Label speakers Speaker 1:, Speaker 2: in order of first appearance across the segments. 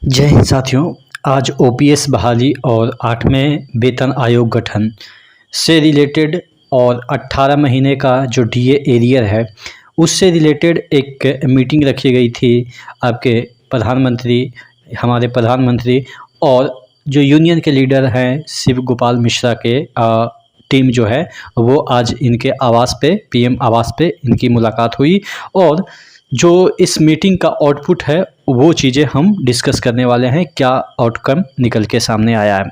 Speaker 1: जय हिंद साथियों। आज ओपीएस बहाली और 8वें वेतन आयोग गठन से रिलेटेड और 18 महीने का जो डीए एरियर है उससे रिलेटेड एक मीटिंग रखी गई थी। आपके हमारे प्रधानमंत्री और जो यूनियन के लीडर हैं शिव गोपाल मिश्रा के टीम जो है वो आज इनके आवास पे पीएम आवास पे इनकी मुलाकात हुई और जो इस मीटिंग का आउटपुट है वो चीज़ें हम डिस्कस करने वाले हैं। क्या आउटकम निकल के सामने आया है।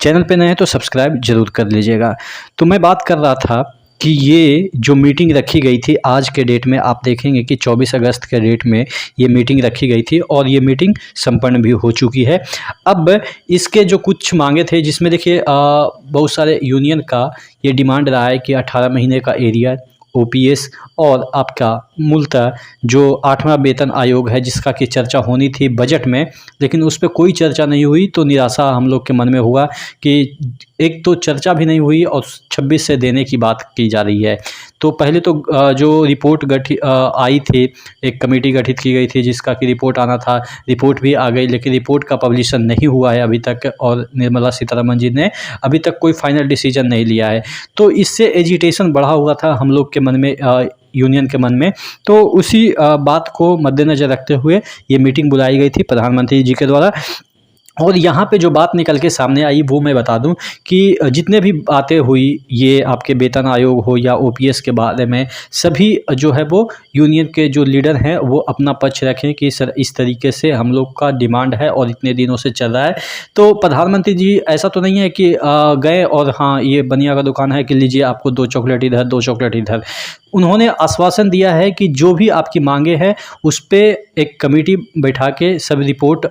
Speaker 1: चैनल पे नए हैं तो सब्सक्राइब जरूर कर लीजिएगा। तो मैं बात कर रहा था कि ये जो मीटिंग रखी गई थी आज के डेट में आप देखेंगे कि 24 अगस्त के डेट में ये मीटिंग रखी गई थी और ये मीटिंग संपन्न भी हो चुकी है। अब इसके जो कुछ मांगे थे जिसमें देखिए बहुत सारे यूनियन का ये डिमांड रहा है कि 18 महीने का एरिया ओपीएस और आपका मूलतः जो 8वां वेतन आयोग है जिसका कि चर्चा होनी थी बजट में, लेकिन उस पर कोई चर्चा नहीं हुई तो निराशा हम लोग के मन में हुआ कि एक तो चर्चा भी नहीं हुई और 26 से देने की बात की जा रही है। तो पहले तो जो रिपोर्ट आई थी, एक कमेटी गठित की गई थी जिसका कि रिपोर्ट आना था, रिपोर्ट भी आ गई लेकिन रिपोर्ट का पब्लिशन नहीं हुआ है अभी तक और निर्मला सीतारमण जी ने अभी तक कोई फाइनल डिसीजन नहीं लिया है। तो इससे एजिटेशन बढ़ा हुआ था हम लोग के मन में, यूनियन के मन में। तो उसी बात को मद्देनज़र रखते हुए ये मीटिंग बुलाई गई थी प्रधानमंत्री जी के द्वारा और यहाँ पे जो बात निकल के सामने आई वो मैं बता दूं कि जितने भी बातें हुई ये आपके वेतन आयोग हो या ओपीएस के बारे में, सभी जो है वो यूनियन के जो लीडर हैं वो अपना पक्ष रखें कि सर इस तरीके से हम लोग का डिमांड है और इतने दिनों से चल रहा है। तो प्रधानमंत्री जी ऐसा तो नहीं है कि गए और हाँ ये बनिया का दुकान है कि लीजिए आपको 2 चॉकलेट इधर 2 चॉकलेट इधर। उन्होंने आश्वासन दिया है कि जो भी आपकी मांगे हैं उस पे एक कमेटी बैठा के सब रिपोर्ट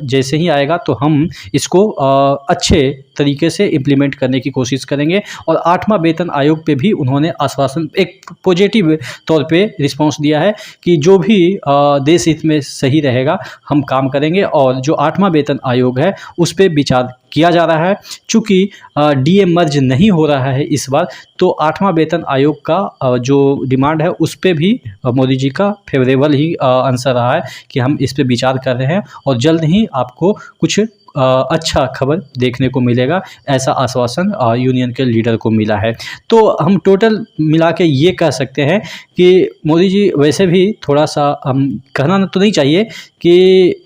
Speaker 1: जैसे ही आएगा तो हम इसको अच्छे तरीके से इम्प्लीमेंट करने की कोशिश करेंगे। और 8वां वेतन आयोग पे भी उन्होंने आश्वासन एक पॉजिटिव तौर पे रिस्पांस दिया है कि जो भी देश हित में सही रहेगा हम काम करेंगे और जो 8वां वेतन आयोग है उस पर विचार किया जा रहा है। चूँकि डीए मर्ज नहीं हो रहा है इस बार तो 8वां वेतन आयोग का जो डिमांड है उस पे भी मोदी जी का फेवरेबल ही आंसर रहा है कि हम इस पे विचार कर रहे हैं और जल्द ही आपको कुछ अच्छा खबर देखने को मिलेगा, ऐसा आश्वासन यूनियन के लीडर को मिला है। तो हम टोटल मिला के ये कह सकते हैं कि मोदी जी वैसे भी थोड़ा सा हम कहना तो नहीं चाहिए कि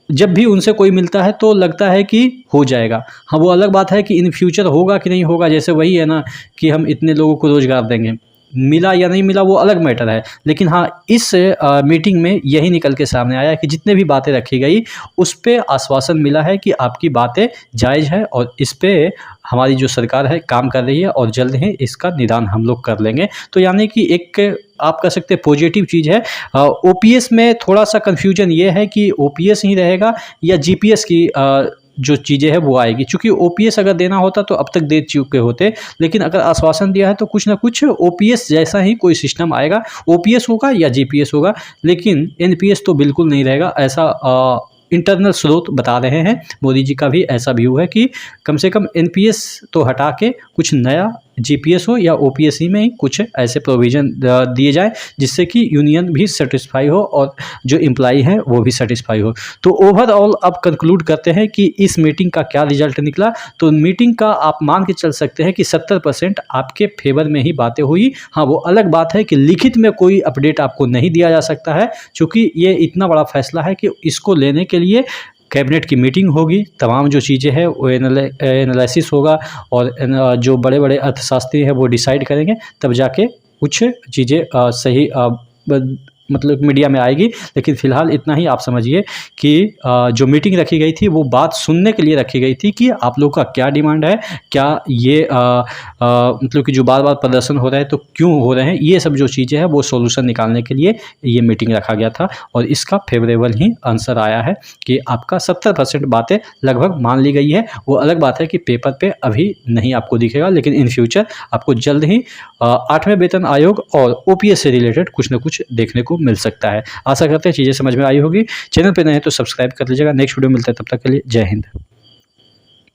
Speaker 1: जब भी उनसे कोई मिलता है तो लगता है कि हो जाएगा। हाँ वो अलग बात है कि इन फ्यूचर होगा कि नहीं होगा, जैसे वही है ना कि हम इतने लोगों को रोज़गार देंगे, मिला या नहीं मिला वो अलग मैटर है। लेकिन हाँ इस मीटिंग में यही निकल के सामने आया कि जितने भी बातें रखी गई उस पे आश्वासन मिला है कि आपकी बातें जायज़ है और इस पे हमारी जो सरकार है काम कर रही है और जल्द ही इसका निदान हम लोग कर लेंगे। तो यानी कि एक आप कह सकते हैं पॉजिटिव चीज़ है। ओपीएस में थोड़ा सा कन्फ्यूजन ये है कि ओपीएस ही रहेगा या जीपीएस की जो चीज़ें हैं वो आएगी। चूँकि ओपीएस अगर देना होता तो अब तक दे चुके होते, लेकिन अगर आश्वासन दिया है तो कुछ ना कुछ ओपीएस जैसा ही कोई सिस्टम आएगा। ओपीएस होगा या जीपीएस होगा लेकिन एनपीएस तो बिल्कुल नहीं रहेगा, ऐसा इंटरनल स्रोत बता रहे हैं। मोदी जी का भी ऐसा व्यू है कि कम से कम एनपीएस तो हटा के कुछ नया जीपीएस हो या ओपीएस ही में ही कुछ ऐसे प्रोविज़न दिए जाए जिससे कि यूनियन भी सेटिस्फाई हो और जो एम्प्लॉई हैं वो भी सेटिस्फाई हो। तो ओवरऑल अब कंक्लूड करते हैं कि इस मीटिंग का क्या रिजल्ट निकला। तो मीटिंग का आप मान के चल सकते हैं कि 70% आपके फेवर में ही बातें हुई। हाँ वो अलग बात है कि लिखित में कोई अपडेट आपको नहीं दिया जा सकता है क्योंकि ये इतना बड़ा फैसला है कि इसको लेने के लिए कैबिनेट की मीटिंग होगी, तमाम जो चीज़ें हैं वो एनालिसिस होगा और जो बड़े बड़े अर्थशास्त्री हैं वो डिसाइड करेंगे, तब जाके कुछ चीज़ें सही मतलब मीडिया में आएगी। लेकिन फ़िलहाल इतना ही आप समझिए कि जो मीटिंग रखी गई थी वो बात सुनने के लिए रखी गई थी कि आप लोग का क्या डिमांड है, क्या ये मतलब कि जो बार बार प्रदर्शन हो रहे हैं तो क्यों हो रहे हैं, ये सब जो चीज़ें हैं वो सॉल्यूशन निकालने के लिए ये मीटिंग रखा गया था और इसका फेवरेबल ही आंसर आया है कि आपका 70% बातें लगभग मान ली गई है। वो अलग बात है कि पेपर पे अभी नहीं आपको दिखेगा लेकिन इन फ्यूचर आपको जल्द ही 8वें वेतन आयोग और ओपीएस से रिलेटेड कुछ न कुछ देखने को मिल सकता है। आशा करते हैं चीज़ें समझ में आई होगी। चैनल पे नए हैं तो सब्सक्राइब कर लीजिएगा। नेक्स्ट वीडियो मिलता है, तब तक के लिए जय हिंद।